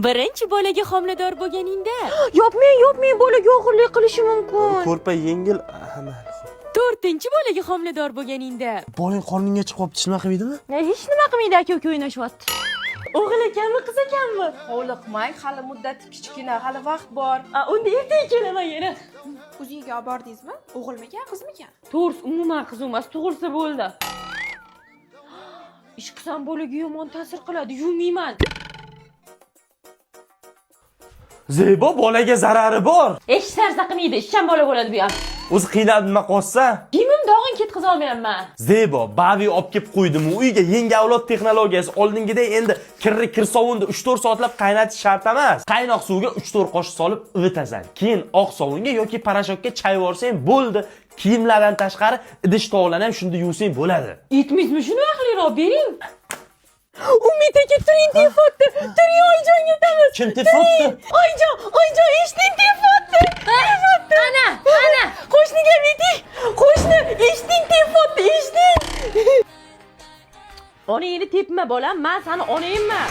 Birinchi bolaga homilador bo'lganingda, Yopmang, bolaga og'irlik qilishi mumkin. Ko'rpa yengil amal. to'rtinchi bolaga homilador bo'lganingda, Bolang qorningga chiqib qolib nima qilmaydimi? Hech nima qilmaydi, aka-uka o'ynashyapti. o'g'il ekanmi, qiz ekanmi? Hovliqmang, hali muddati kichkina, hali vaqt bor. Unda ertaga kelaman yana. O'ziga olib bordingizmi? O'g'ilmikan, qizmikan? To'g'risi, umuman qiz emas, tug'ilsa bo'ldi. Ish qilsam bolaga yomon ta'sir qiladi, yuvmayman. Zebo bolaga zarari bor. Hech narsa qilmaydi, ishchan bola bo'ladi bu ham. O'zi qiynalib nima qolsa? Kiyimim dog'in ketqiza olmayapman. Zebo bavi olib kelib qo'ydimi? Uyga yangi avlod texnologiyasi oldingidek endi kir sovunni 3-4 soatlab qaynatish shart emas. Qaynoq suvga 3-4 qoshiq solib ivitasan. Keyin oq sovunga yoki parashokka chay yuborsang bo'ldi. Kiyimlardan tashqari idish to'g'lan ham shunda yuvsang bo'ladi. Aytmaysizmi, shuni vaqtliroq bering. Umid aka, turing telefonni. Turing, Oyjon yetamiz. Kim telefonni? Oyjon, eshitding telefonni. Ana. Qo'shniga ayting. Qo'shni, eshitding telefonni, eshitding. Onangni tepma bolam, men seni onangman.